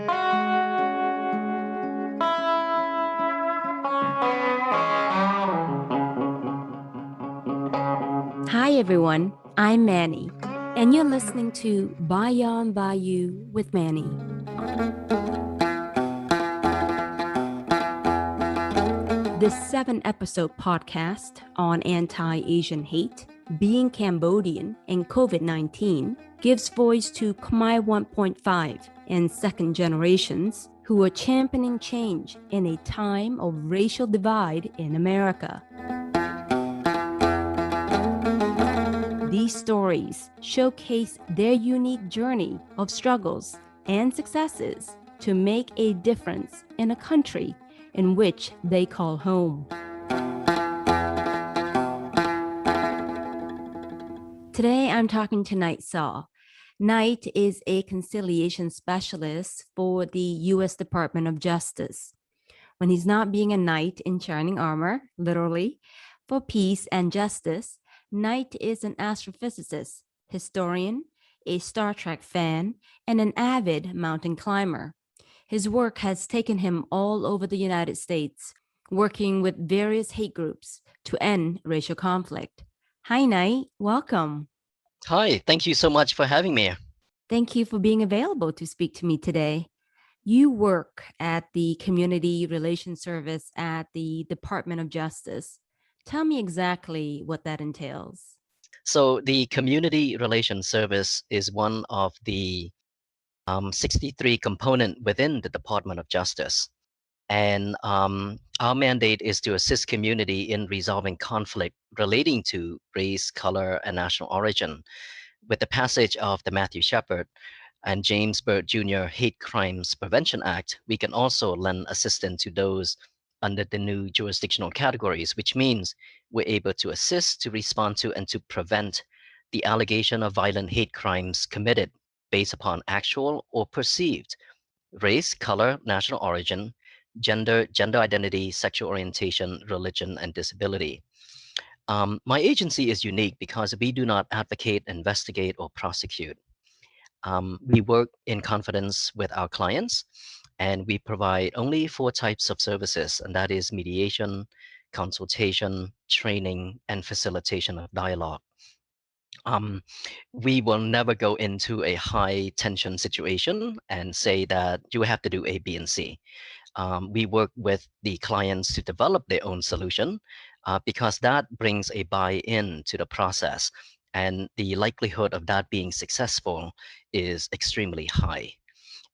Hi everyone, I'm Manny, and you're listening to BayonBayou with Manny. This 7-episode podcast on anti-Asian hate, being Cambodian, and COVID-19 gives voice to Khmer 1.5 and second generations who are championing change in a time of racial divide in America. These stories showcase their unique journey of struggles and successes to make a difference in a country in which they call home. Today, I'm talking to Knight Sor. Knight is a conciliation specialist for the U.S. Department of Justice. When he's not being a knight in shining armor, literally, for peace and justice, Knight is an astrophysicist, historian, a Star Trek fan, and an avid mountain climber. His work has taken him all over the United States, working with various hate groups to end racial conflict. Hi, Knight. Welcome. Hi, thank you so much for having me. Thank you for being available to speak to me today. You work at the Community Relations Service at the Department of Justice. Tell me exactly what that entails. So the Community Relations Service is one of the 63 components within the Department of Justice. And our mandate is to assist community in resolving conflict relating to race, color, and national origin. With the passage of the Matthew Shepard and James Byrd Jr. Hate Crimes Prevention Act, we can also lend assistance to those under the new jurisdictional categories, which means we're able to assist, to respond to, and to prevent the allegation of violent hate crimes committed based upon actual or perceived race, color, national origin, gender identity, sexual orientation, religion, and disability. My agency is unique because we do not advocate, investigate, or prosecute. We work in confidence with our clients, and we provide only 4 types of services, and that is mediation, consultation, training, and facilitation of dialogue. We will never go into a high tension situation and say that you have to do A, B, and C. We work with the clients to develop their own solution because that brings a buy-in to the process, and the likelihood of that being successful is extremely high.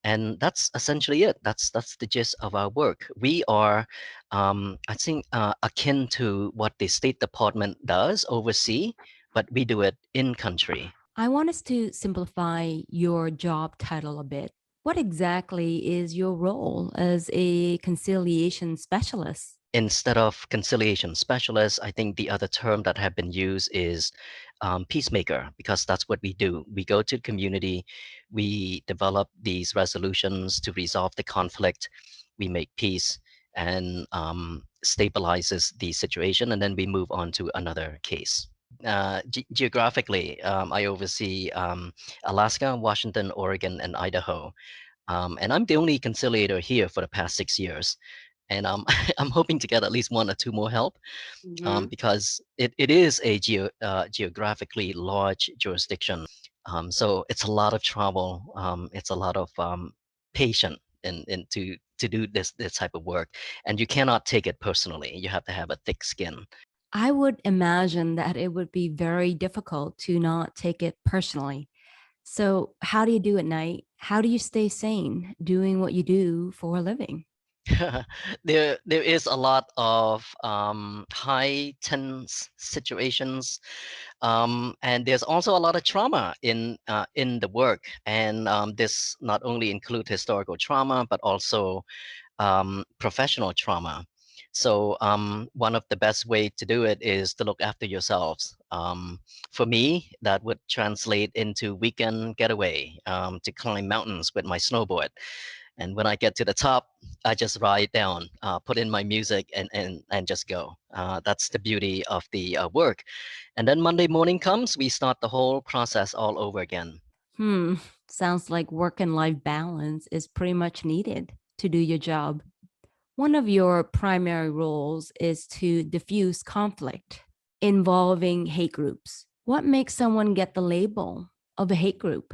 And that's essentially it. That's the gist of our work. We are, I think, akin to what the State Department does oversee, but we do it in country. I want us to simplify your job title a bit. What exactly is your role as a conciliation specialist? Instead of conciliation specialist, I think the other term that have been used is peacemaker, because that's what we do. We go to the community, we develop these resolutions to resolve the conflict, we make peace and stabilizes the situation, and then we move on to another case. Geographically, I oversee Alaska, Washington, Oregon, and Idaho. And I'm the only conciliator here for the past 6 years. And I'm hoping to get at least 1 or 2 more help because it is a geographically large jurisdiction. So it's a lot of travel. It's a lot of patience in to do this type of work. And you cannot take it personally. You have to have a thick skin. I would imagine that it would be very difficult to not take it personally. So how do you do at night? How do you stay sane doing what you do for a living? There is a lot of high tense situations, and there's also a lot of trauma in the work. And this not only includes historical trauma, but also professional trauma. So one of the best way to do it is to look after yourselves. For me, that would translate into weekend getaway to climb mountains with my snowboard. And when I get to the top, I just ride down, put in my music, and just go. That's the beauty of the work. And then Monday morning comes, we start the whole process all over again. Sounds like work and life balance is pretty much needed to do your job. One of your primary roles is to diffuse conflict involving hate groups. What makes someone get the label of a hate group?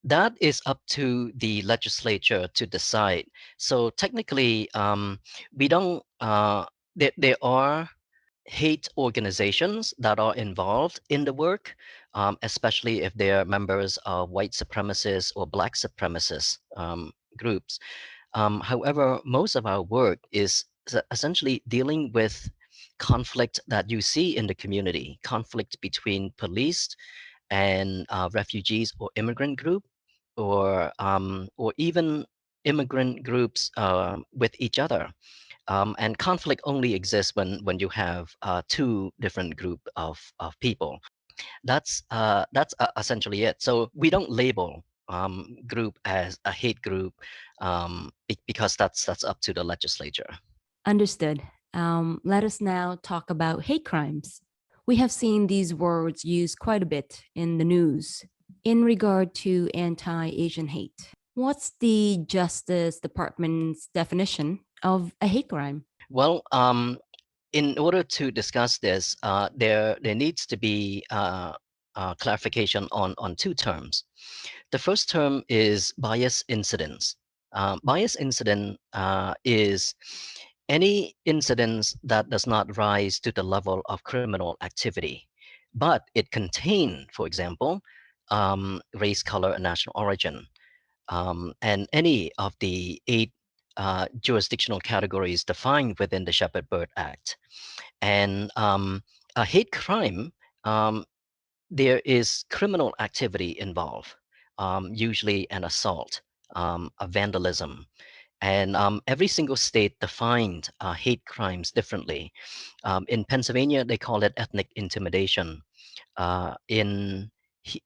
That is up to the legislature to decide. So technically, we don't. There are hate organizations that are involved in the work, especially if they're members of white supremacist or black supremacist groups. However, most of our work is essentially dealing with conflict that you see in the community, conflict between police and refugees or immigrant group, or even immigrant groups with each other. And conflict only exists when you have two different group of people. That's essentially it. So we don't label group as a hate group, because that's up to the legislature. Understood. Let us now talk about hate crimes. We have seen these words used quite a bit in the news in regard to anti-Asian hate. What's the Justice Department's definition of a hate crime? Well, in order to discuss this, there needs to be clarification on two terms. The first term is bias incidents. Bias incident is any incidents that does not rise to the level of criminal activity, but it contain, for example, race, color, and national origin, and any of the eight jurisdictional categories defined within the Shepherd-Bird Act. And a hate crime, there is criminal activity involved, usually an assault, a vandalism. And every single state defined hate crimes differently. In Pennsylvania, they call it ethnic intimidation. In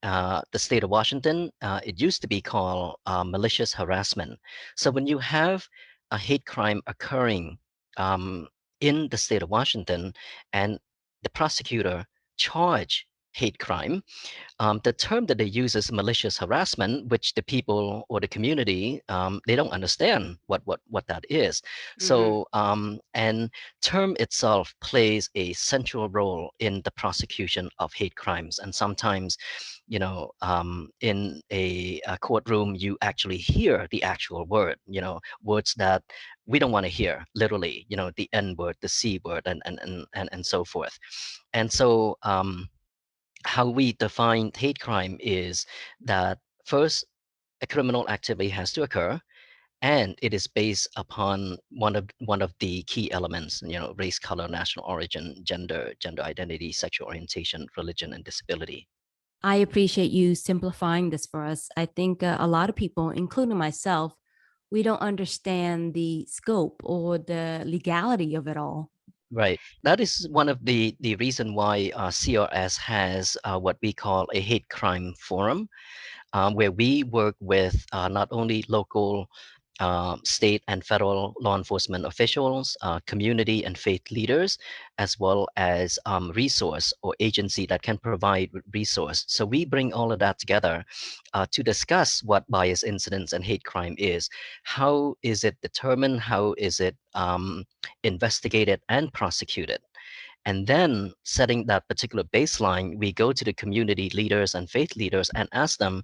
the state of Washington, it used to be called malicious harassment. So when you have a hate crime occurring in the state of Washington, and the prosecutor charge hate crime, the term that they use is malicious harassment, which the people or the community, they don't understand what that is. So and term itself plays a central role in the prosecution of hate crimes. And sometimes, in a courtroom, you actually hear the actual word, words that we don't want to hear, literally, the N word, the C word, and so forth. And so how we define hate crime is that first, a criminal activity has to occur, and it is based upon one of the key elements, race, color, national origin, gender identity, sexual orientation, religion, and disability. I appreciate you simplifying this for us. I think a lot of people, including myself, we don't understand the scope or the legality of it all. Right. That is one of the reason why CRS has what we call a hate crime forum, where we work with not only local, state, and federal law enforcement officials, community and faith leaders, as well as resource or agency that can provide resource. So we bring all of that together to discuss what bias incidents and hate crime is. How is it determined? How is it investigated and prosecuted? And then, setting that particular baseline, we go to the community leaders and faith leaders and ask them,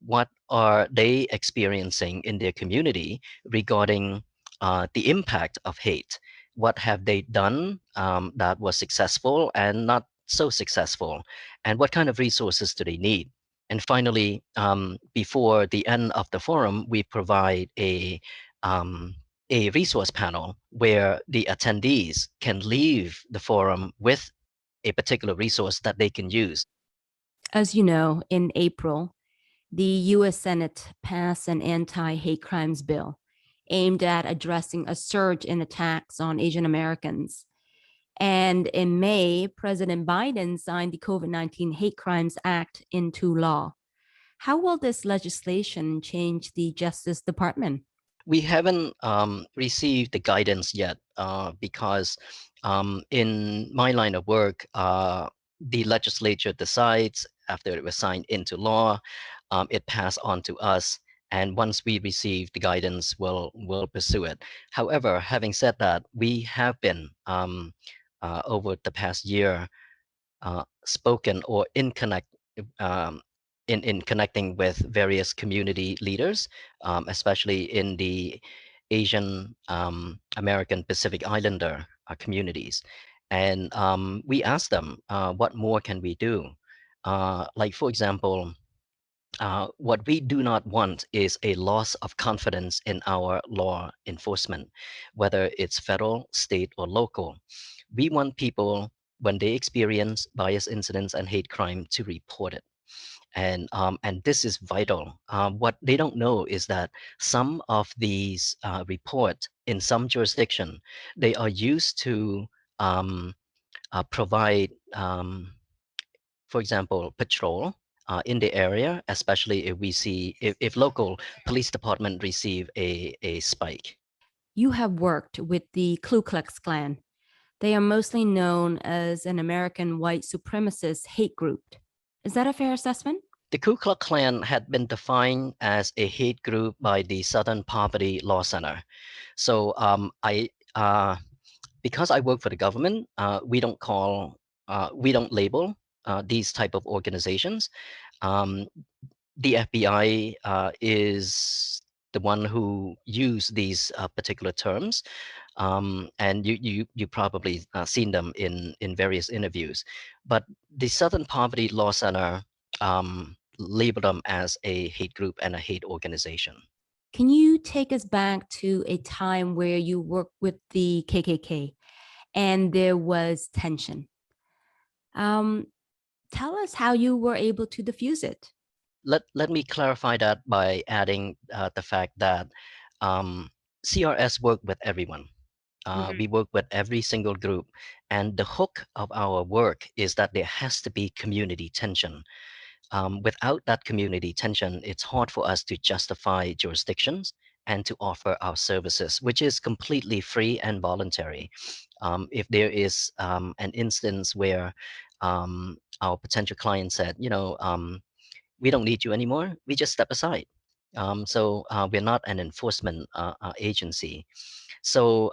what are they experiencing in their community regarding the impact of hate? What have they done that was successful and not so successful? And what kind of resources do they need? And finally, before the end of the forum, we provide a resource panel where the attendees can leave the forum with a particular resource that they can use. As you know, in April, the US Senate passed an anti-hate crimes bill aimed at addressing a surge in attacks on Asian Americans. And in May, President Biden signed the COVID-19 Hate Crimes Act into law. How will this legislation change the Justice Department? We haven't received the guidance yet, because in my line of work, the legislature decides after it was signed into law. it passed on to us. And once we receive the guidance, we'll pursue it. However, having said that, we have been over the past year spoken or um, in connecting with various community leaders, especially in the Asian American Pacific Islander communities. And we asked them, what more can we do? Like, for example, what we do not want is a loss of confidence in our law enforcement, whether it's federal, state, or local. We want people, when they experience bias incidents and hate crime, to report it. And this is vital. What they don't know is that some of these reports in some jurisdiction, they are used to provide for example, patrol in the area, especially if we see if local police department receive a spike. You have worked with the Ku Klux Klan. They are mostly known as an American white supremacist hate group. Is that a fair assessment? The Ku Klux Klan had been defined as a hate group by the Southern Poverty Law Center. So because I work for the government, we don't label these type of organizations. Um, the FBI is the one who use these particular terms, and you probably seen them in various interviews. But the Southern Poverty Law Center labeled them as a hate group and a hate organization. Can you take us back to a time where you worked with the KKK and there was tension? Tell us how you were able to diffuse it. Let me clarify that by adding the fact that CRS work with everyone. We work with every single group, and the hook of our work is that there has to be community tension. Without that community tension, it's hard for us to justify jurisdictions and to offer our services, which is completely free and voluntary. If there is an instance where our potential client said, we don't need you anymore, we just step aside. We're not an enforcement agency. So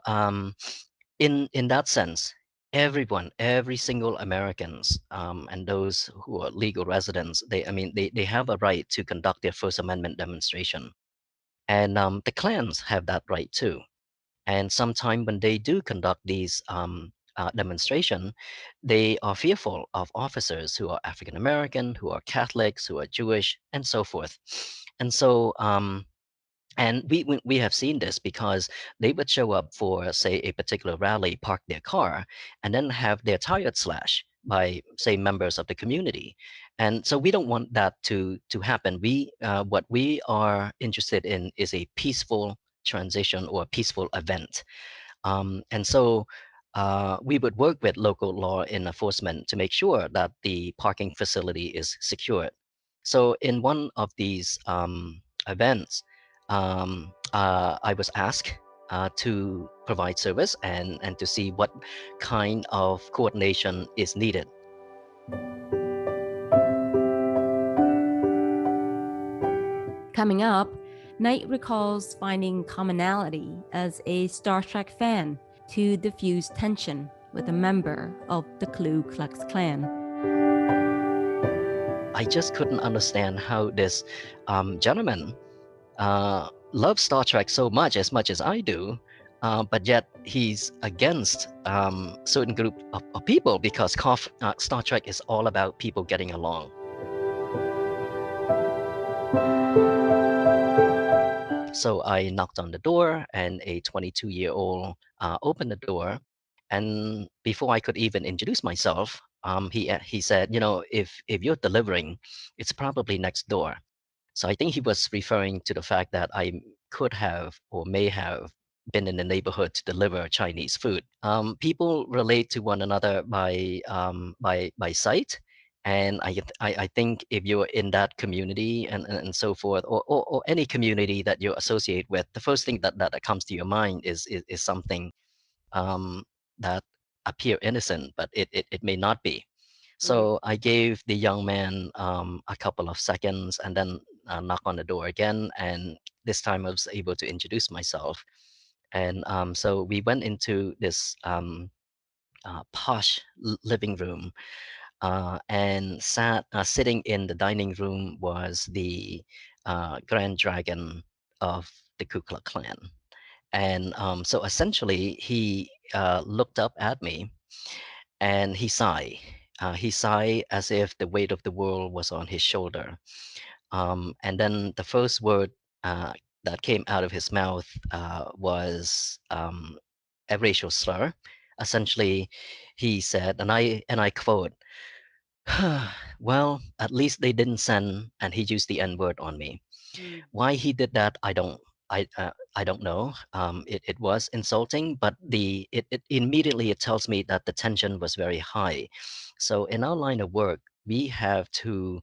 in that sense, everyone, every single Americans, and those who are legal residents, they have a right to conduct their First Amendment demonstration, and the clans have that right too. And sometime when they do conduct these demonstration, they are fearful of officers who are African American, who are Catholics, who are Jewish, and so forth. And so and we have seen this because they would show up for, say, a particular rally, park their car, and then have their tires slashed by, say, members of the community. And so we don't want that to happen. What we are interested in is a peaceful transition or a peaceful event. And so we would work with local law enforcement to make sure that the parking facility is secured. So in one of these events, I was asked to provide service and to see what kind of coordination is needed. Coming up, Knight recalls finding commonality as a Star Trek fan to diffuse tension with a member of the Ku Klux Klan. I just couldn't understand how this gentleman loves Star Trek so much as I do, but yet he's against certain group of people because Star Trek is all about people getting along. So I knocked on the door, and a 22-year-old opened the door. And before I could even introduce myself, he said, if you're delivering, it's probably next door. So I think he was referring to the fact that I could have or may have been in the neighborhood to deliver Chinese food. People relate to one another by sight. And I think if you're in that community and so forth, or any community that you associate with, the first thing that comes to your mind is something that appear innocent, but it may not be. So I gave the young man a couple of seconds and then knock on the door again. And this time I was able to introduce myself. And so we went into this posh living room, and sitting in the dining room was the Grand Dragon of the Ku Klux Klan. And so essentially, he looked up at me and he sighed. He sighed as if the weight of the world was on his shoulder. And then the first word uh, that came out of his mouth was a racial slur. Essentially, he said, and I quote, "Well, at least they didn't send," and he used the N word on me. Why he did that, I don't know. It was insulting, but it immediately it tells me that the tension was very high. So in our line of work, we have to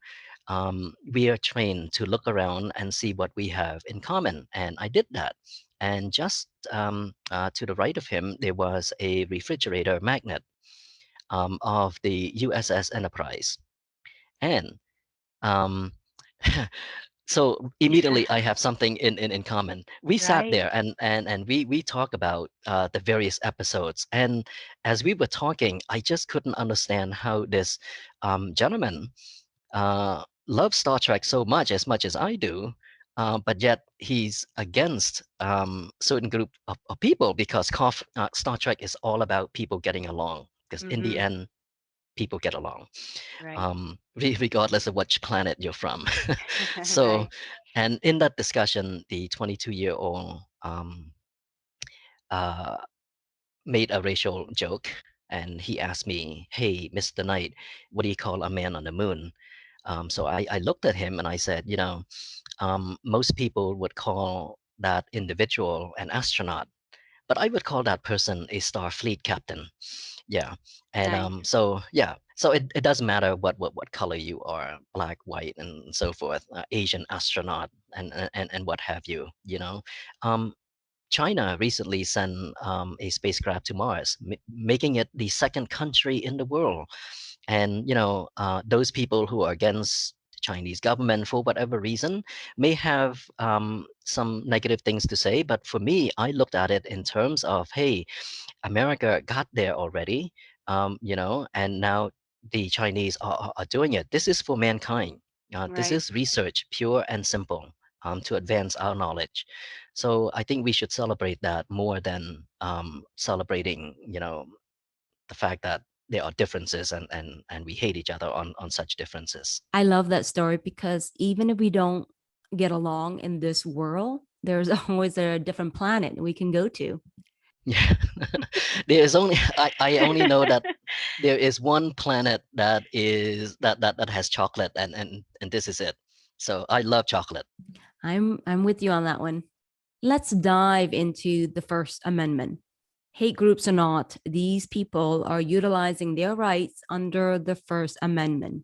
we are trained to look around and see what we have in common, and I did that. And just to the right of him, there was a refrigerator magnet of the USS Enterprise, and um, so immediately I have something in common. We sat Right. there and we talk about the various episodes. And as we were talking, I just couldn't understand how this gentleman loves Star Trek so much as I do. But yet he's against certain group of people because Star Trek is all about people getting along. Because in the end, people get along, Right. regardless of which planet you're from. So, Right. and in that discussion, the 22-year-old uh, made a racial joke, and he asked me, "Hey, Mr. Knight, what do you call a man on the moon?" So I looked at him and I said, most people would call that individual an astronaut, but I would call that person a Starfleet captain. Yeah. And Nice. so yeah, so it doesn't matter what color you are, black, white, and so forth, Asian astronaut, and what have you, um China recently sent a spacecraft to Mars, making it the second country in the world. And those people who are against the Chinese government for whatever reason may have some negative things to say, but for me, I looked at it in terms of, hey, America got there already, and now the Chinese are doing it. This is for mankind. This Right. is research, pure and simple, to advance our knowledge. So I think we should celebrate that more than celebrating, the fact that there are differences and we hate each other on such differences. I love that story because even if we don't get along in this world, there's always a different planet we can go to. Yeah, there is only I only know that there is one planet that is that has chocolate, and this is it. So I love chocolate. I'm with you on that one. Let's dive into the First Amendment. Hate groups or not, these people are utilizing their rights under the First Amendment.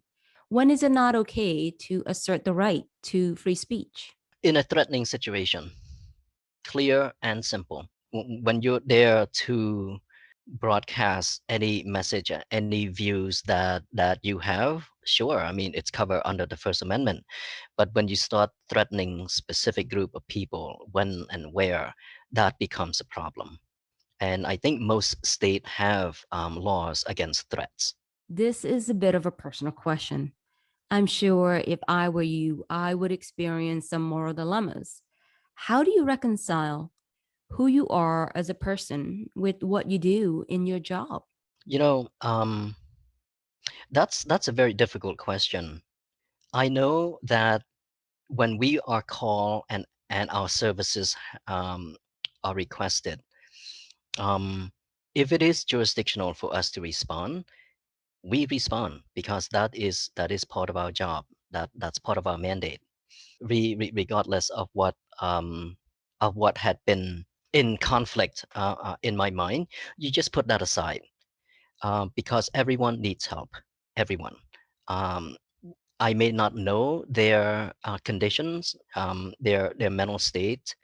When is it not okay to assert the right to free speech? In a threatening situation, clear and simple. When you're there to broadcast any message, any views that you have, sure. I mean, it's covered under the First Amendment. But when you start threatening specific group of people, when and where, that becomes a problem. And I think most states have laws against threats. This is a bit of a personal question. I'm sure if I were you, I would experience some moral dilemmas. How do you reconcile who you are as a person with what you do in your job? You know, that's a very difficult question. I know that when we are called and our services are requested, um, if it is jurisdictional for us to respond, we respond because that is part of our job. That's part of our mandate. Regardless of what had been in conflict in my mind, you just put that aside, because everyone needs help. Everyone. Um, I may not know their conditions, their mental state,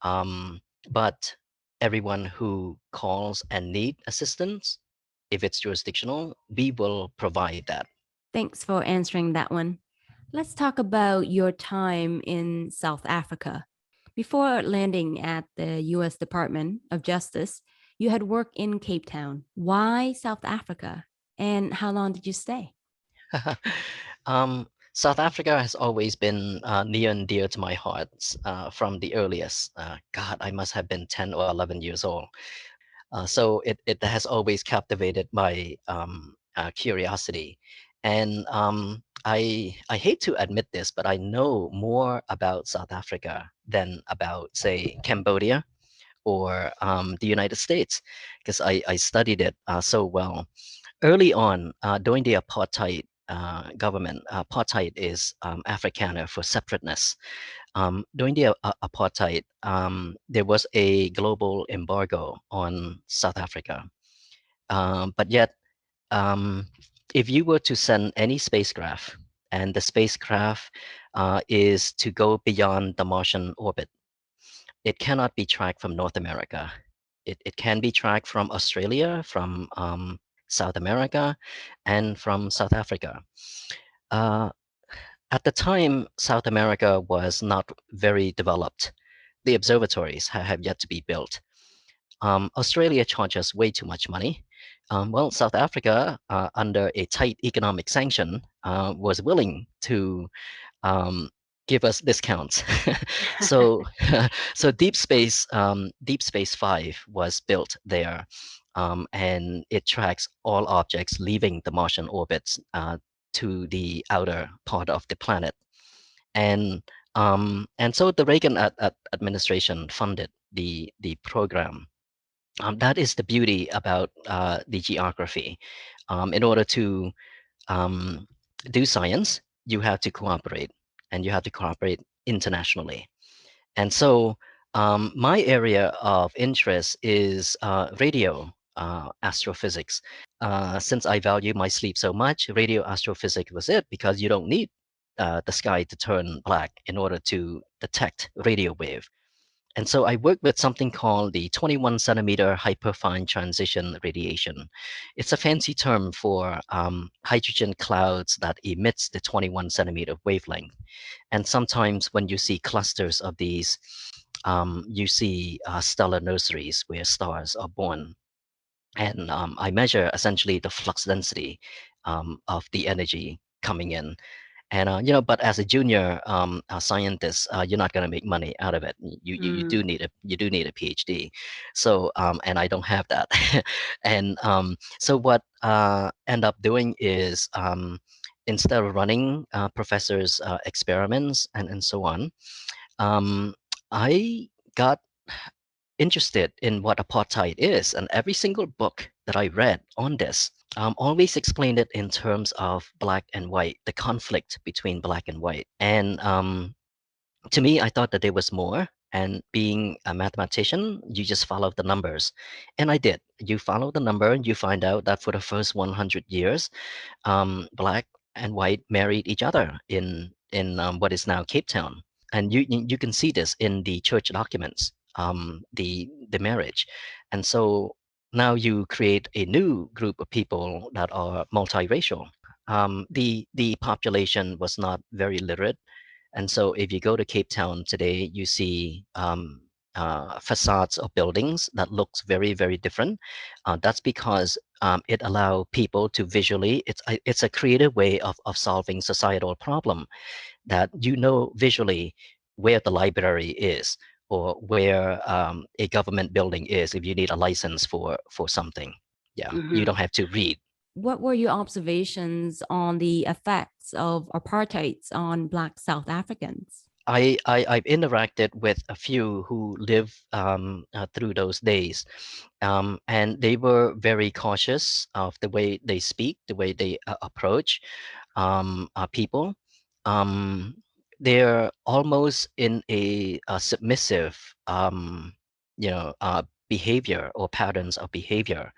um, but everyone who calls and need assistance, if it's jurisdictional, we will provide that. Thanks for answering that one. Let's talk about your time in South Africa. Before landing at the US Department of Justice, you had worked in Cape Town. Why South Africa? And how long did you stay? South Africa has always been near and dear to my heart from the earliest. God, I must have been 10 or 11 years old. So it has always captivated my curiosity. And I hate to admit this, but I know more about South Africa than about, say, Cambodia or the United States, because I studied it so well. Early on, during the apartheid government, apartheid is Afrikaner for separateness. During the apartheid, there was a global embargo on South Africa. But yet, um, if you were to send any spacecraft, and the spacecraft is to go beyond the Martian orbit, it cannot be tracked from North America. It can be tracked from Australia, from South America, and from South Africa. Uh, at the time, South America was not very developed. The observatories have yet to be built. Australia charges way too much money. Well, South Africa, under a tight economic sanction, was willing to um, give us discounts. So, so Deep Space 5 was built there, and it tracks all objects leaving the Martian orbits to the outer part of the planet. And so the Reagan administration funded the program. That is the beauty about the geography. In order to um, do science, you have to cooperate, and you have to cooperate internationally. And so my area of interest is radio astrophysics. Since I value my sleep so much, radio astrophysics was it, because you don't need the sky to turn black in order to detect radio wave. And so I work with something called the 21 centimeter hyperfine transition radiation. It's a fancy term for hydrogen clouds that emits the 21 centimeter wavelength. And sometimes when you see clusters of these, you see stellar nurseries where stars are born. And I measure essentially the flux density of the energy coming in. And but as a junior scientist, you're not going to make money out of it. You do need a PhD. So and I don't have that. And so what end up doing is instead of running professors' experiments and so on, I got interested in what apartheid is, and every single book that I read on this always explained it in terms of black and white, the conflict between black and white. And to me, I thought that there was more. And being a mathematician, you just follow the numbers. And I did. You follow the number, and you find out that for the first 100 years, black and white married each other in what is now Cape Town. And you can see this in the church documents, the marriage. And so now you create a new group of people that are multiracial. The population was not very literate, and so if you go to Cape Town today, you see facades of buildings that looks very, very different. That's because it allow people to visually, it's a creative way of solving societal problem, that visually where the library is, or where a government building is if you need a license for something. Yeah, you don't have to read. What were your observations on the effects of apartheid on Black South Africans? I've interacted with a few who lived through those days, and they were very cautious of the way they speak, the way they approach people. They're almost in a submissive, behavior or patterns of behavior.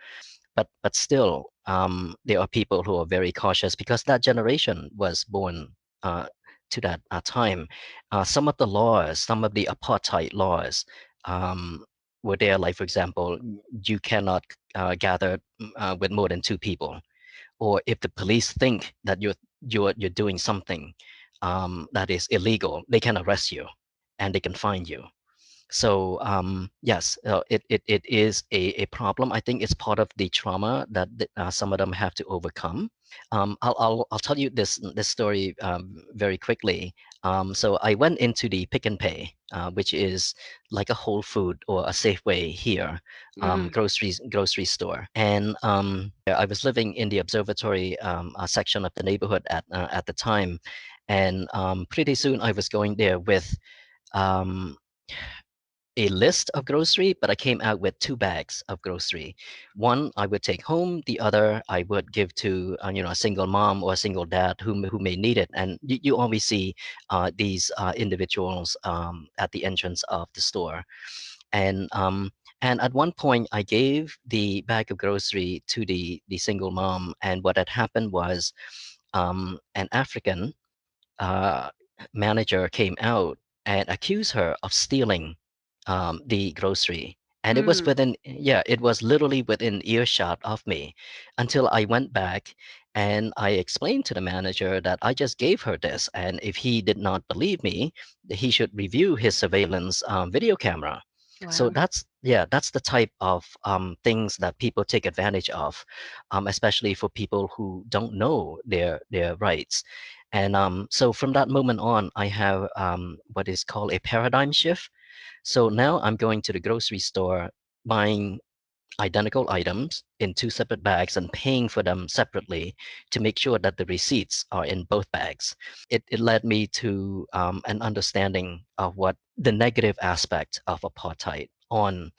But still, there are people who are very cautious because that generation was born to that time. Some of the laws, some of the apartheid laws, were there. Like, for example, you cannot gather with more than two people. Or if the police think that you're you're doing something that is illegal, they can arrest you and they can fine you. So yes, it is a problem. I think it's part of the trauma that some of them have to overcome. I'll tell you this story very quickly. So I went into the Pick and Pay, which is like a Whole Food or a Safeway here, grocery store, and I was living in the observatory section of the neighborhood at the time, and pretty soon I was going there with um, a list of grocery, but I came out with 2 bags of grocery. One I would take home, the other I would give to a single mom or a single dad who may need it. And you always see these individuals at the entrance of the store. And and at one point, I gave the bag of grocery to the single mom, and what had happened was an African uh, manager came out and accused her of stealing the grocery. And it was yeah, it was literally within earshot of me until I went back and I explained to the manager that I just gave her this. And if he did not believe me, he should review his surveillance video camera. So Wow. that's the type of things that people take advantage of, especially for people who don't know their rights. And so from that moment on, I have what is called a paradigm shift. So now I'm going to the grocery store, buying identical items in 2 separate bags and paying for them separately to make sure that the receipts are in both bags. It led me to an understanding of what the negative aspect of apartheid on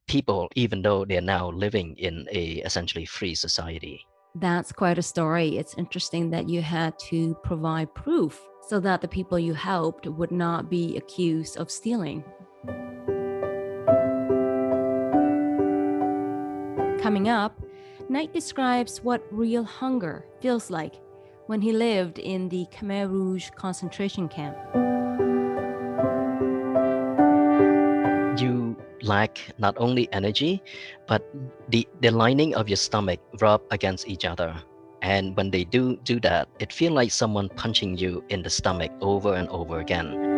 people, even though they're now living in a essentially free society. That's quite a story. It's interesting that you had to provide proof so that the people you helped would not be accused of stealing. Coming up, Knight describes what real hunger feels like when he lived in the Khmer Rouge concentration camp. You lack not only energy, but the lining of your stomach rub against each other. And when they do that, it feels like someone punching you in the stomach over and over again.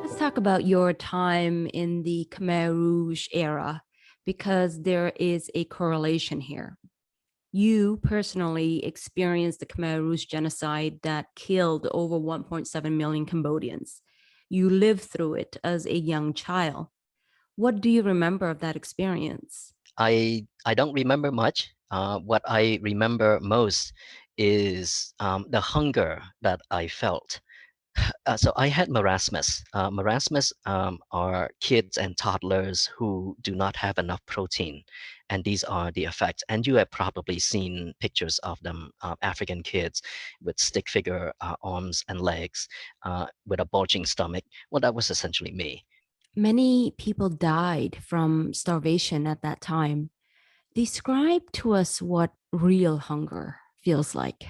Let's talk about your time in the Khmer Rouge era, because there is a correlation here. You personally experienced the Khmer Rouge genocide that killed over 1.7 million Cambodians. You lived through it as a young child. What do you remember of that experience? I don't remember much. What I remember most is the hunger that I felt. So I had marasmus. Marasmus are kids and toddlers who do not have enough protein, and these are the effects. And you have probably seen pictures of them, African kids with stick figure arms and legs, with a bulging stomach. Well, that was essentially me. Many people died from starvation at that time. Describe to us what real hunger feels like.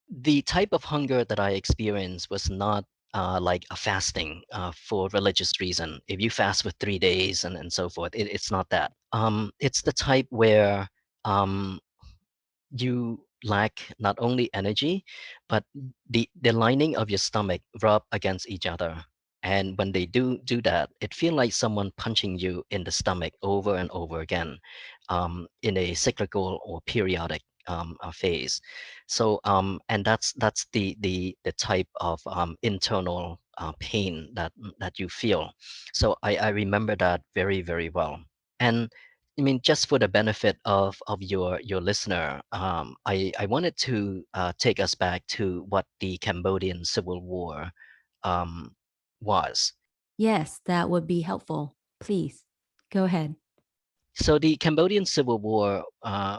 The type of hunger that I experienced was not like a fasting for religious reason. If you fast for 3 days and so forth, it's not that. It's the type where you lack not only energy, but the lining of your stomach rub against each other. And when they do that, it feels like someone punching you in the stomach over and over again, in a cyclical or periodic phase. So and that's the type of internal pain that you feel. So I remember that very, very well. And I mean, just for the benefit of your listener, I wanted to take us back to what the Cambodian Civil War um, was. Yes, that would be helpful. Please go ahead. So the Cambodian Civil War,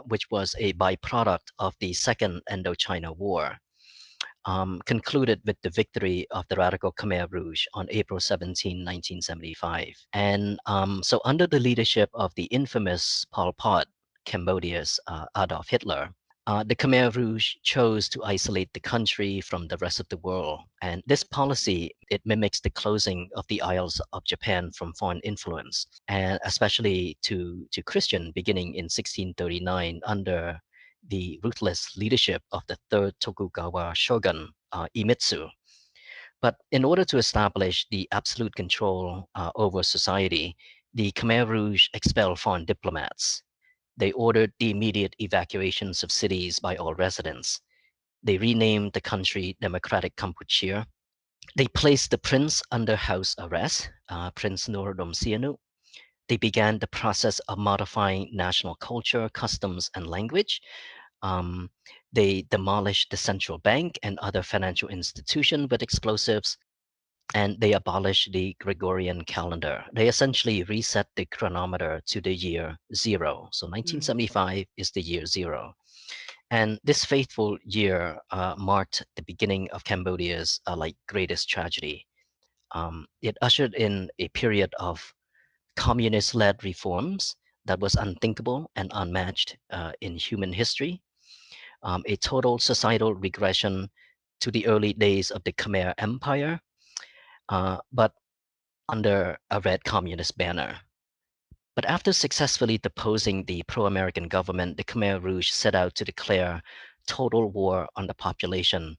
which was a byproduct of the Second Indochina War, concluded with the victory of the radical Khmer Rouge on April 17, 1975. And so, under the leadership of the infamous Pol Pot, Cambodia's Adolf Hitler, the Khmer Rouge chose to isolate the country from the rest of the world. And this policy, it mimics the closing of the Isles of Japan from foreign influence, and especially to Christian beginning in 1639 under the ruthless leadership of the third Tokugawa shogun, Iemitsu. But in order to establish the absolute control over society, the Khmer Rouge expelled foreign diplomats. They ordered the immediate evacuations of cities by all residents. They renamed the country Democratic Kampuchea. They placed the prince under house arrest, Prince Norodom Sihanouk. They began the process of modifying national culture, customs, and language. Um, they demolished the central bank and other financial institutions with explosives, and they abolished the Gregorian calendar. They essentially reset the chronometer to the year zero. So 1975 is the year zero. And this faithful year marked the beginning of Cambodia's greatest tragedy. It ushered in a period of communist-led reforms that was unthinkable and unmatched in human history. A total societal regression to the early days of the Khmer Empire, but under a red communist banner. But after successfully deposing the pro-American government, the Khmer Rouge set out to declare total war on the population.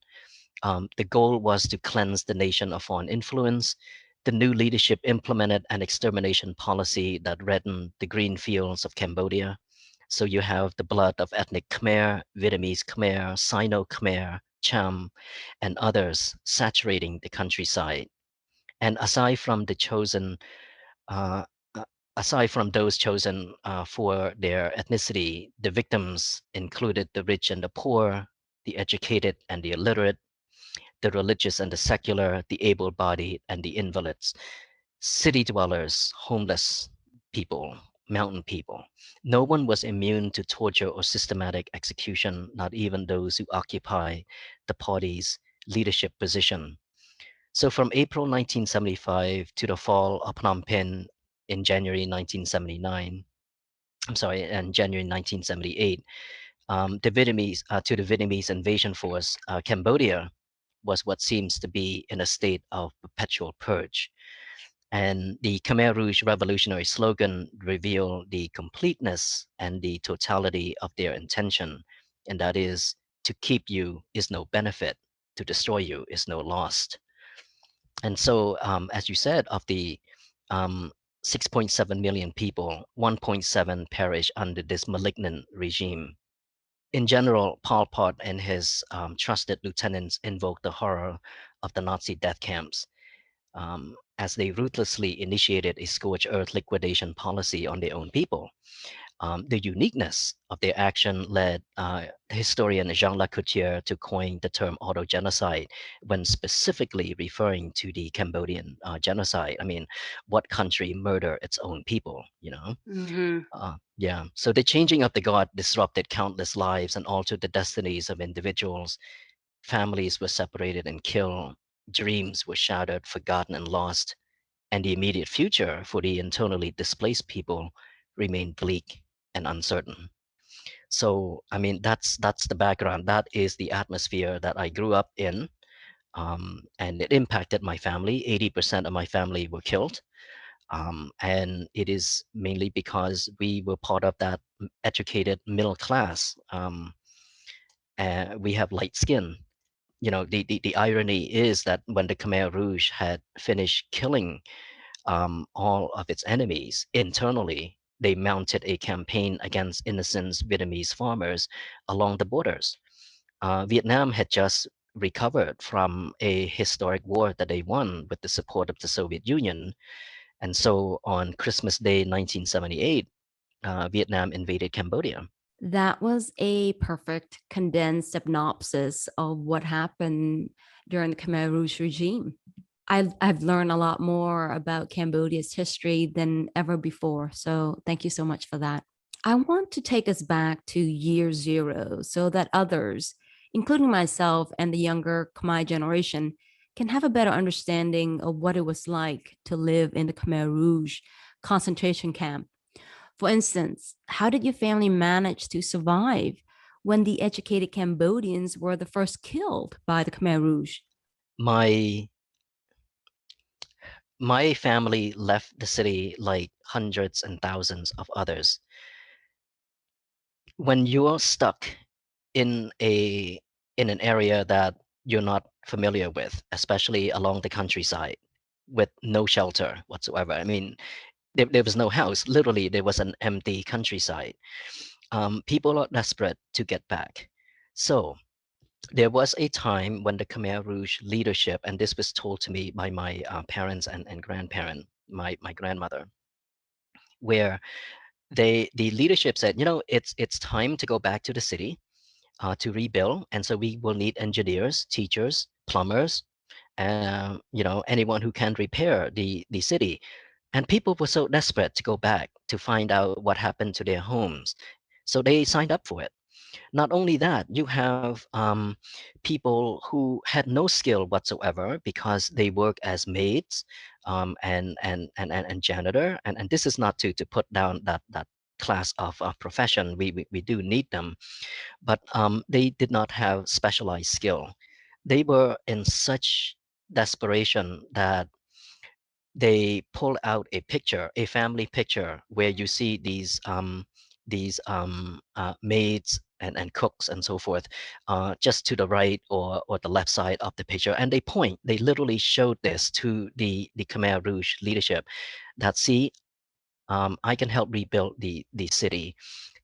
The goal was to cleanse the nation of foreign influence. The new leadership implemented an extermination policy that reddened the green fields of Cambodia. So you have the blood of ethnic Khmer, Vietnamese Khmer, Sino Khmer, Cham, and others saturating the countryside. And uh, aside from those chosen for their ethnicity, the victims included the rich and the poor, the educated and the illiterate, the religious and the secular, the able-bodied and the invalids, city dwellers, homeless people, mountain people. No one was immune to torture or systematic execution, not even those who occupy the party's leadership position. So from April 1975 to the fall of Phnom Penh in January 1979, I'm sorry, in January 1978, to the Vietnamese invasion force, Cambodia was what seems to be in a state of perpetual purge. And the Khmer Rouge revolutionary slogan revealed the completeness and the totality of their intention, and that is, to keep you is no benefit, to destroy you is no loss. And so, as you said, of the 6.7 million people, 1.7 perish under this malignant regime. In general, Pol Pot and his trusted lieutenants invoked the horror of the Nazi death camps as they ruthlessly initiated a scorched earth liquidation policy on their own people. The uniqueness of their action led historian Jean Lacoutière to coin the term auto-genocide when specifically referring to the Cambodian genocide. I mean, what country murder its own people, you know? Yeah, so the changing of the guard disrupted countless lives and altered the destinies of individuals. Families were separated and killed. Dreams were shattered, forgotten, and lost. And the immediate future for the internally displaced people remained bleak and uncertain. So, I mean, that's the background. That is the atmosphere that I grew up in, and it impacted my family. 80% of my family were killed, and it is mainly because we were part of that educated middle class. And we have light skin. You know, the irony is that when the Khmer Rouge had finished killing all of its enemies internally, they mounted a campaign against innocent Vietnamese farmers along the borders. Vietnam had just recovered from a historic war that they won with the support of the Soviet Union. And so on Christmas Day 1978, Vietnam invaded Cambodia. That was a perfect condensed synopsis of what happened during the Khmer Rouge regime. I've learned a lot more about Cambodia's history than ever before. So thank you so much for that. I want to take us back to year zero so that others, including myself and the younger Khmer generation, can have a better understanding of what it was like to live in the Khmer Rouge concentration camp. For instance, how did your family manage to survive when the educated Cambodians were the first killed by the Khmer Rouge? My family left the city like hundreds and thousands of others. When you're stuck in an area that you're not familiar with, especially along the countryside with no shelter whatsoever. I mean, there was no house. Literally, there was an empty countryside. People are desperate to get back. So there was a time when the Khmer Rouge leadership, and this was told to me by my parents and grandparent, my grandmother, where the leadership said, you know, it's time to go back to the city to rebuild, and so we will need engineers, teachers, plumbers, you know, anyone who can repair the city. And people were so desperate to go back to find out what happened to their homes, so they signed up for it. Not only that, you have people who had no skill whatsoever because they work as maids, and janitor. And this is not to put down that class of profession. We do need them, but they did not have specialized skill. They were in such desperation that they pull out a picture, a family picture, where you see these maids and cooks and so forth, just to the right or the left side of the picture, and they point. They literally showed this to the Khmer Rouge leadership, that see, I can help rebuild the city,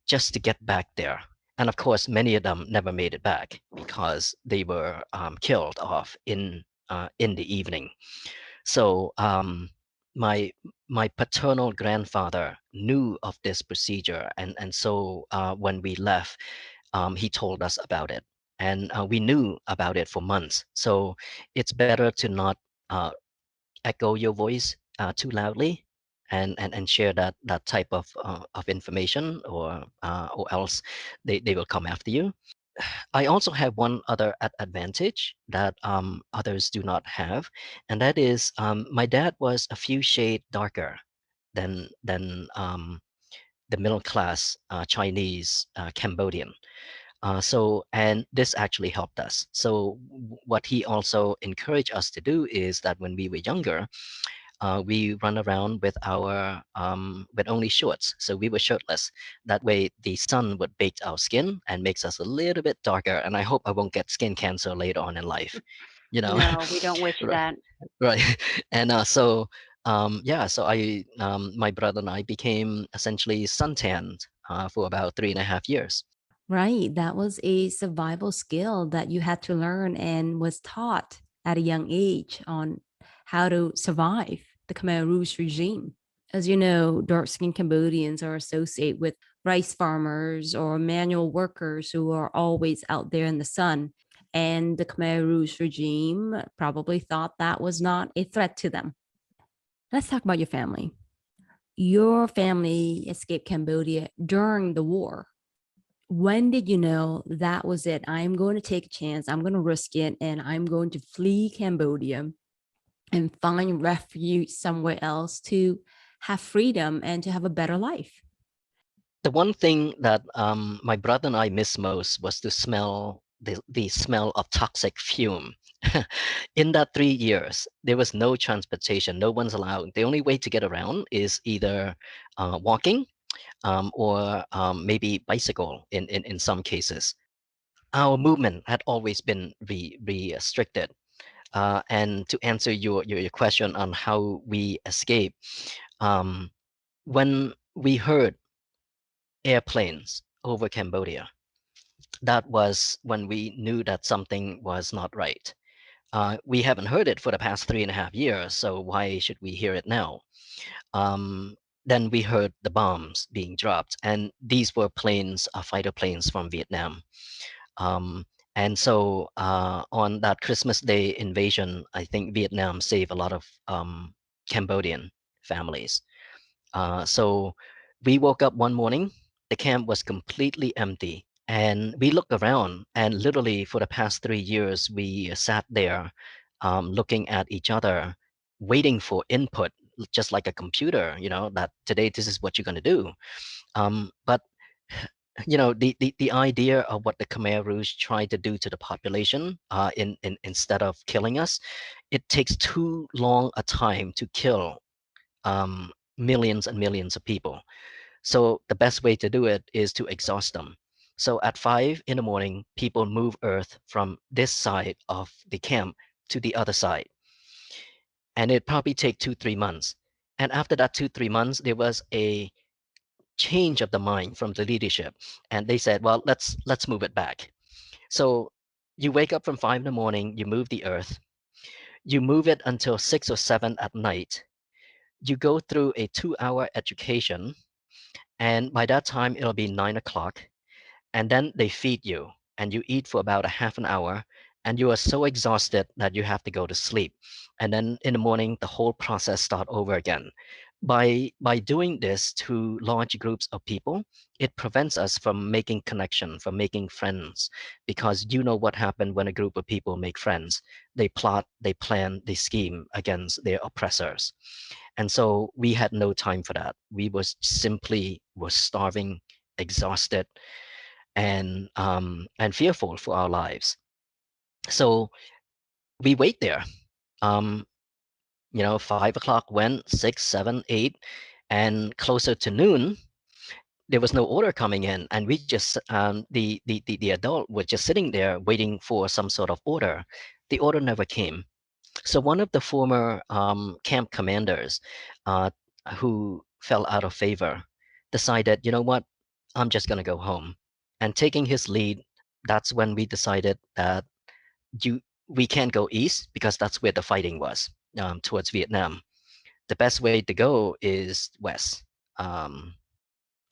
just to get back there. And of course, many of them never made it back because they were killed off in the evening. So my my paternal grandfather knew of this procedure, and so when we left, he told us about it, and we knew about it for months. So it's better to not uh, echo your voice too loudly, and share that type of information, or else they will come after you. I also have one other advantage that others do not have, and that is my dad was a few shade darker than the middle class Chinese Cambodian. So, and this actually helped us. So, what he also encouraged us to do is that when we were younger, we run around with only shorts, so we were shirtless. That way the sun would bake our skin and makes us a little bit darker, and I hope I won't get skin cancer later on in life, you know. No, we don't wish Right, that. right. And so yeah, so I my brother and I became essentially suntanned for about 3.5 years. Right. That was a survival skill that you had to learn and was taught at a young age on how to survive the Khmer Rouge regime. As you know, dark skinned Cambodians are associated with rice farmers or manual workers who are always out there in the sun. And the Khmer Rouge regime probably thought that was not a threat to them. Let's talk about your family. Your family escaped Cambodia during the war. When did you know that was it? I'm going to take a chance. I'm going to risk it. And I'm going to flee Cambodia and find refuge somewhere else to have freedom and to have a better life. The one thing that my brother and I miss most was to smell the smell of toxic fume. In that 3 years, there was no transportation. No one's allowed. The only way to get around is either walking, or maybe bicycle in some cases. Our movement had always been restricted. And to answer your question on how we escape, um, when we heard airplanes over Cambodia, that was when we knew that something was not right. We haven't heard it for the past 3.5 years, so why should we hear it now? Um, then we heard the bombs being dropped, and these were planes, fighter planes from Vietnam. Um, and so on that Christmas Day invasion, I think Vietnam saved a lot of Cambodian families. So we woke up one morning, the camp was completely empty. And we looked around, and literally for the past 3 years, we sat there looking at each other, waiting for input, just like a computer, you know, that today this is what you're going to do. But you know, the idea of what the Khmer Rouge tried to do to the population, instead of killing us, it takes too long a time to kill millions and millions of people. So the best way to do it is to exhaust them. So at 5 in the morning, people move earth from this side of the camp to the other side. And it probably take 2-3 months. And after that 2-3 months, there was a change of the mind from the leadership, and they said, well, let's move it back. So you wake up from 5 in the morning, you move the earth, you move it until 6 or 7 at night, you go through a 2-hour education, and by that time it'll be 9 o'clock, and then they feed you and you eat for about a half an hour, and you are so exhausted that you have to go to sleep, and then in the morning the whole process start over again. By doing this to large groups of people, it prevents us from making connection, from making friends, because you know what happened when a group of people make friends. They plot, they plan, they scheme against their oppressors. And so we had no time for that. We were starving, exhausted, and fearful for our lives. So we wait there. 5 o'clock went, 6, 7, 8, and closer to noon, there was no order coming in, and we just the adult was just sitting there waiting for some sort of order. The order never came. So one of the former camp commanders, uh, who fell out of favor, decided, you know what, I'm just gonna go home. And taking his lead, that's when we decided that you we can't go east because that's where the fighting was, towards Vietnam. The best way to go is west, um,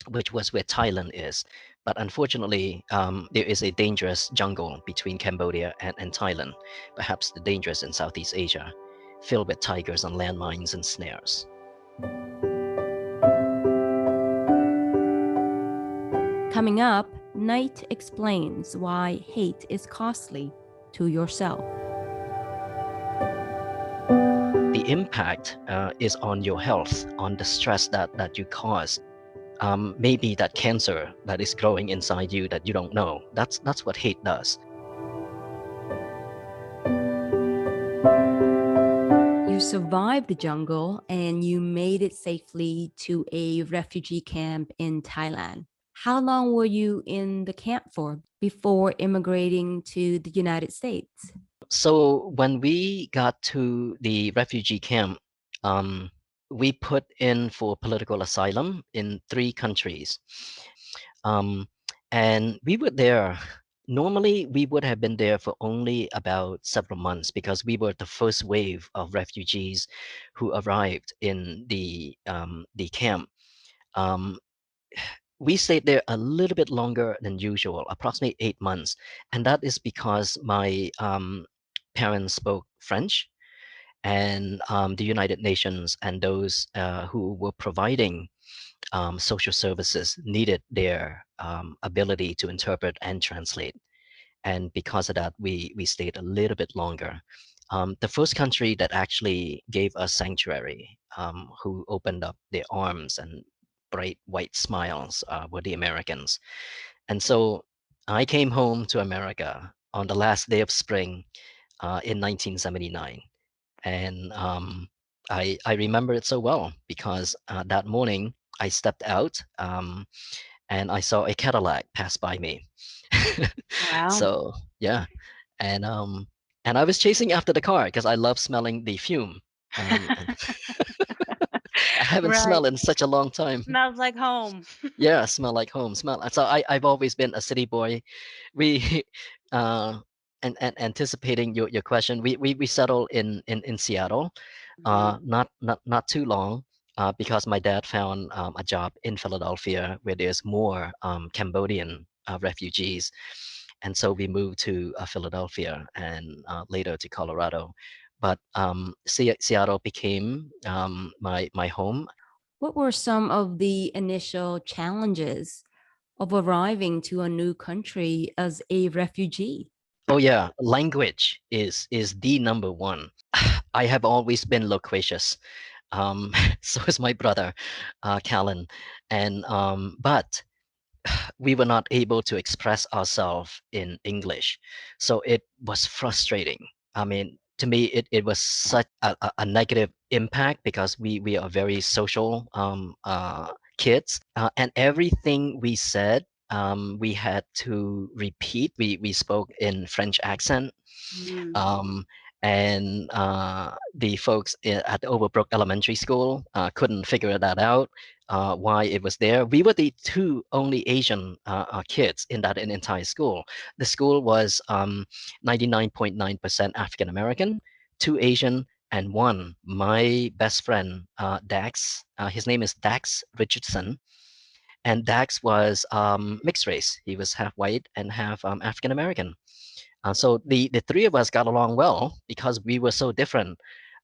which was where Thailand is. But unfortunately, there is a dangerous jungle between Cambodia and Thailand, perhaps the dangerous in Southeast Asia, filled with tigers and landmines and snares. Coming up, Knight explains why hate is costly to yourself. The impact is on your health, on the stress that you cause. Maybe that cancer that is growing inside you that you don't know. That's what hate does. You survived the jungle and you made it safely to a refugee camp in Thailand. How long were you in the camp for before immigrating to the United States? So when we got to the refugee camp, we put in for political asylum in 3 countries. Um, and we were there. Normally, we would have been there for only about several months because we were the first wave of refugees who arrived in the camp. Um, we stayed there a little bit longer than usual, approximately 8 months, and that is because my parents spoke French, and the United Nations and those who were providing social services needed their ability to interpret and translate. And because of that, we stayed a little bit longer. The first country that actually gave us sanctuary, who opened up their arms and bright white smiles, were the Americans. And so I came home to America on the last day of spring in 1979. And I remember it so well because that morning I stepped out, and I saw a Cadillac pass by me. Wow. So yeah, and I was chasing after the car because I love smelling the fume. And I haven't Right. smelled in such a long time. Smells like home. Yeah, smell like home. Smell. So I've always been a city boy. We and anticipating your question, we settled in Seattle, not too long, because my dad found a job in Philadelphia where there's more Cambodian refugees, and so we moved to Philadelphia and later to Colorado. But Seattle became my home. What were some of the initial challenges of arriving to a new country as a refugee? Oh yeah, language is the number one. I have always been loquacious. So is my brother, Callan, and but we were not able to express ourselves in English, so it was frustrating. I mean, to me, it was such a negative impact because we are very social kids, and everything we said we had to repeat. We spoke in French accent. Mm. And the folks at Overbrook Elementary School couldn't figure that out, why it was there. We were the two only Asian kids in that entire school. The school was 99.9% African American, 2 Asian, and 1, my best friend, Dax. His name is Dax Richardson. And Dax was mixed race. He was half white and half African American. So the three of us got along well because we were so different.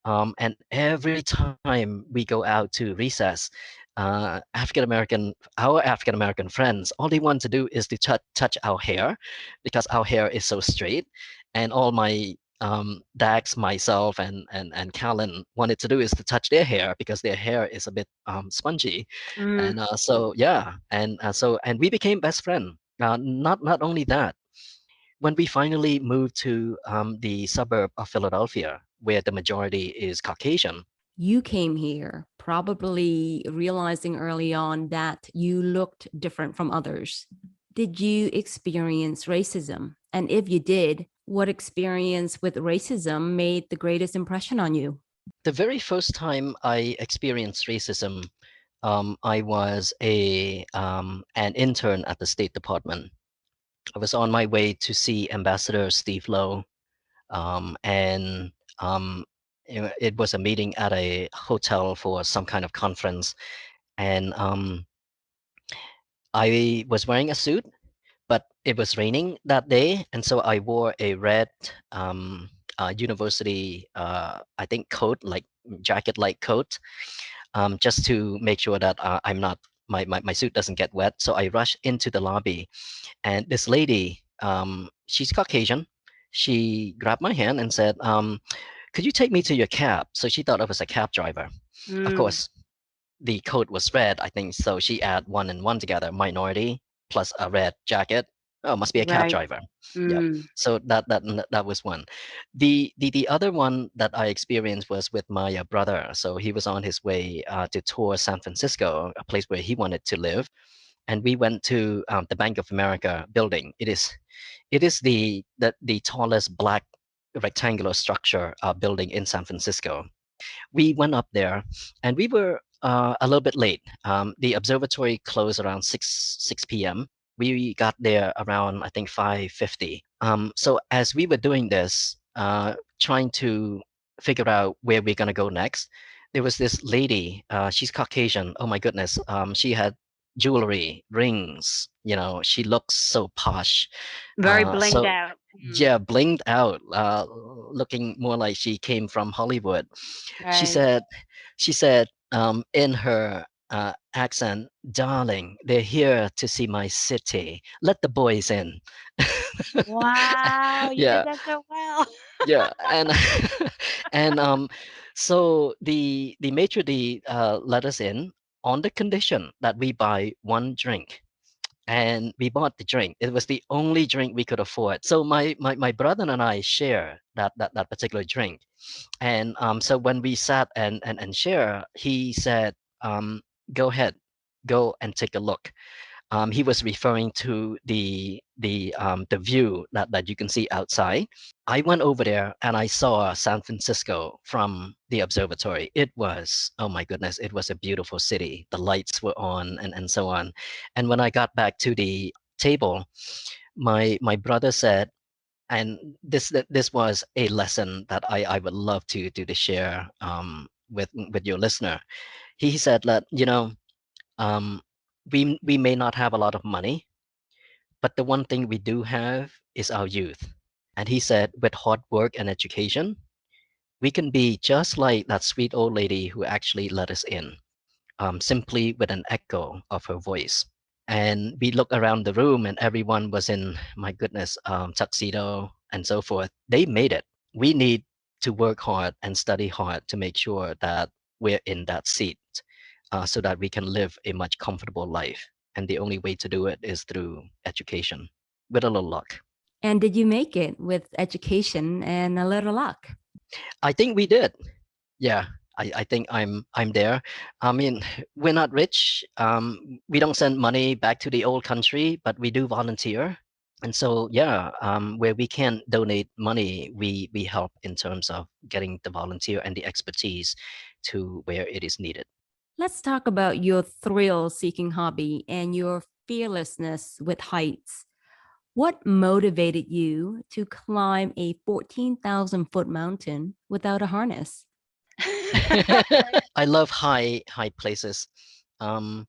And every time we go out to recess, our African American friends, all they want to do is to touch our hair because our hair is so straight. And all my Dax, myself, and Callan wanted to do is to touch their hair because their hair is a bit spongy. Mm. And so yeah, and we became best friends. Not only that, when we finally moved to the suburb of Philadelphia, where the majority is Caucasian. You came here probably realizing early on that you looked different from others. Did you experience racism? And if you did, what experience with racism made the greatest impression on you? The very first time I experienced racism, I was an intern at the State Department. I was on my way to see Ambassador Steve Lowe, and it was a meeting at a hotel for some kind of conference. And I was wearing a suit, but it was raining that day, and so I wore a red university, I think coat, like jacket-like coat, just to make sure that I'm not my suit doesn't get wet. So I rushed into the lobby, and this lady, she's Caucasian. She grabbed my hand and said, "Could you take me to your cab?" So she thought I was a cab driver. Of Mm. course, the coat was red, I think. So she add one and one together, minority plus a red jacket. Oh, must be a cab Right. driver. Yeah. Mm. So that was one. The other one that I experienced was with my brother. So he was on his way to tour San Francisco, a place where he wanted to live, and we went to the Bank of America building. It is the tallest black rectangular structure building in San Francisco. We went up there, and we were a little bit late. The observatory closed around 6 p.m. We got there around, I think, 5:50. So as we were doing this, trying to figure out where we're gonna go next, there was this lady. She's Caucasian. Oh my goodness. She had jewelry, rings. She looks so posh. Very blinged So out. yeah, blinged out, looking more like she came from Hollywood. She Right. said, she said in her accent, "Darling, they're here to see my city. Let the boys in." Wow, you did Yeah, that so well. yeah, and and so the maitre d' let us in on the condition that we buy one drink, and we bought the drink. It was the only drink we could afford. So my brother and I share that particular drink. And so when we sat and share, he said, "Go ahead, go and take a look." He was referring to the view that you can see outside. I went over there and I saw San Francisco from the observatory. It was, oh my goodness, it was a beautiful city. The lights were on and so on. And when I got back to the table, my brother said, and this was a lesson that I would love to share with your listener. He said that, um, we may not have a lot of money, but the one thing we do have is our youth. And he said, with hard work and education, we can be just like that sweet old lady who actually let us in, simply with an echo of her voice. And we looked around the room, and everyone was in, my goodness, tuxedo and so forth. They made it. We need to work hard and study hard to make sure that we're in that seat, so that we can live a much comfortable life. And the only way to do it is through education, with a little luck. And did you make it with education and a little luck? I think we did. Yeah. I think I'm there. I mean, we're not rich. We don't send money back to the old country, but we do volunteer. And so, yeah, where we can donate money, we help in terms of getting the volunteer and the expertise to where it is needed. Let's talk about your thrill-seeking hobby and your fearlessness with heights. What motivated you to climb a 14,000-foot mountain without a harness? I love high places. Um,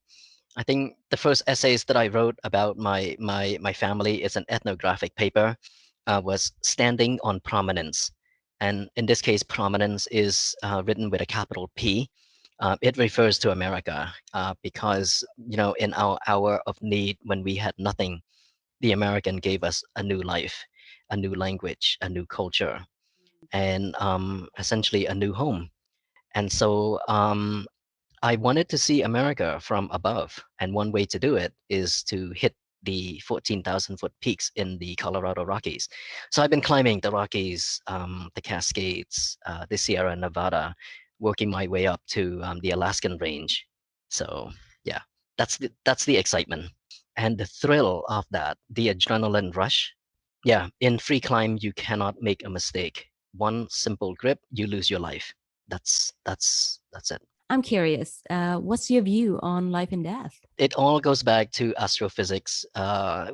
I think the first essays that I wrote about my family is an ethnographic paper, was standing on prominence, and in this case, prominence is written with a capital P. It refers to America because in our hour of need when we had nothing, the American gave us a new life, a new language, a new culture, and essentially a new home. And so I wanted to see America from above, and one way to do it is to hit the 14,000-foot peaks in the Colorado Rockies. So I've been climbing the Rockies, the Cascades, the Sierra Nevada, working my way up to the Alaskan range. So yeah, that's the excitement and the thrill of that, the adrenaline rush. Yeah, in free climb, you cannot make a mistake. One simple grip, you lose your life. That's it. I'm curious, what's your view on life and death? It all goes back to astrophysics.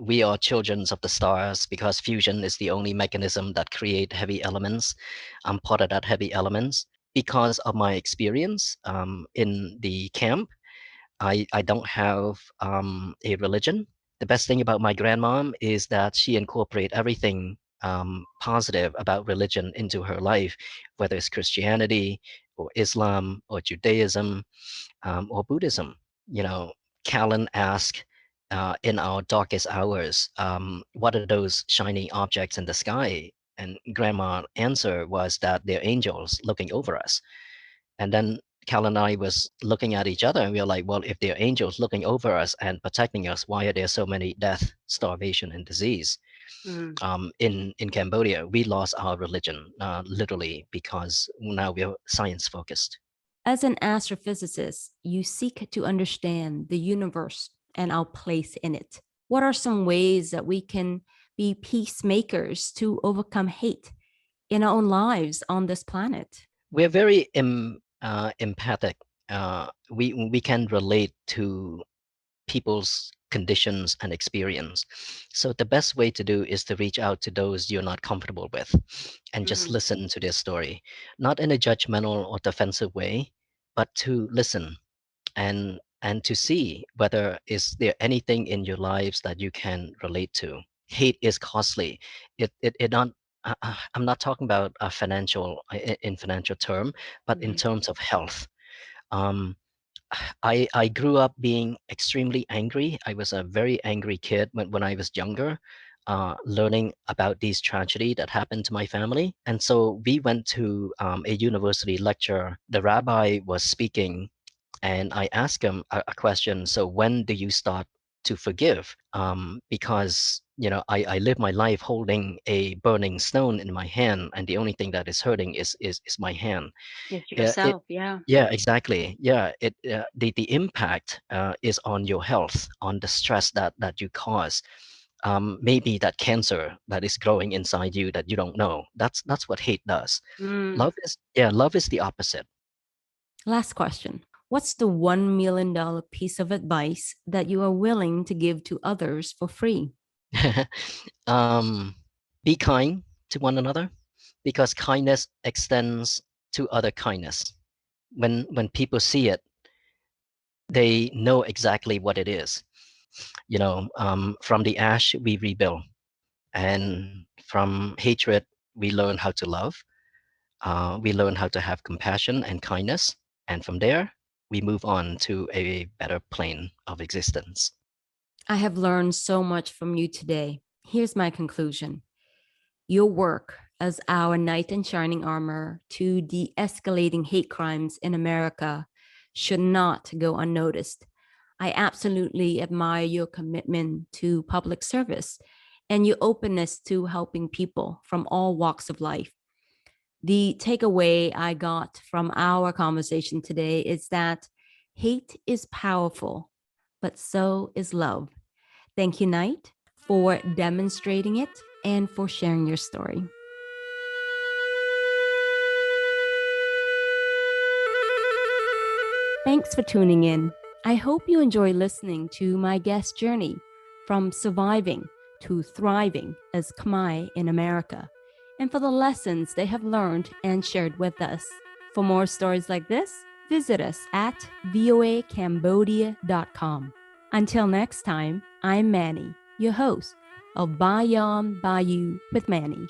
We are children of the stars because fusion is the only mechanism that create heavy elements. I'm part of that heavy elements. Because of my experience in the camp, I don't have a religion. The best thing about my grandmom is that she incorporate everything positive about religion into her life, whether it's Christianity or Islam or Judaism or Buddhism. You know, Callan asked in our darkest hours, what are those shiny objects in the sky? And Grandma answer was that they're angels looking over us. And then Cal and I was looking at each other and we were like, well, if they're angels looking over us and protecting us, why are there so many death, starvation, and disease? In Cambodia, we lost our religion literally because now we're science focused. As an astrophysicist, you seek to understand the universe and our place in it. What are some ways that we can be peacemakers to overcome hate in our own lives on this planet? We're very empathic. We can relate to people's conditions and experience. So the best way to do is to reach out to those you're not comfortable with and just listen to their story, not in a judgmental or defensive way, but to listen and to see whether is there anything in your lives that you can relate to. Hate is costly. It not I'm not talking about financial in financial term, but in terms of health. Um, I grew up being extremely angry. I was a very angry kid when I was younger, learning about these tragedy that happened to my family. And so we went to a university lecture. The rabbi was speaking, and I asked him a question. So when do you start to forgive? Because I live my life holding a burning stone in my hand, and the only thing that is hurting is my hand. It's It yourself, yeah. yeah, exactly. Yeah, the impact is on your health, on the stress that you cause. Maybe that cancer that is growing inside you that you don't know. That's what hate does. Mm. Love is the opposite. Last question. What's the $1 million piece of advice that you are willing to give to others for free? um, be kind to one another because kindness extends to other kindness. When people see it, they know exactly what it is. From the ash we rebuild, and from hatred we learn how to love. We learn how to have compassion and kindness, and from there we move on to a better plane of existence. I have learned so much from you today. Here's my conclusion. Your work as our knight in shining armor to de-escalating hate crimes in America should not go unnoticed. I absolutely admire your commitment to public service and your openness to helping people from all walks of life. The takeaway I got from our conversation today is that hate is powerful, but so is love. Thank you, Knight, for demonstrating it and for sharing your story. Thanks for tuning in. I hope you enjoy listening to my guest journey from surviving to thriving as Khmer in America, and for the lessons they have learned and shared with us. For more stories like this, visit us at voacambodia.com. Until next time, I'm Manny, your host of BayonBayou with Manny.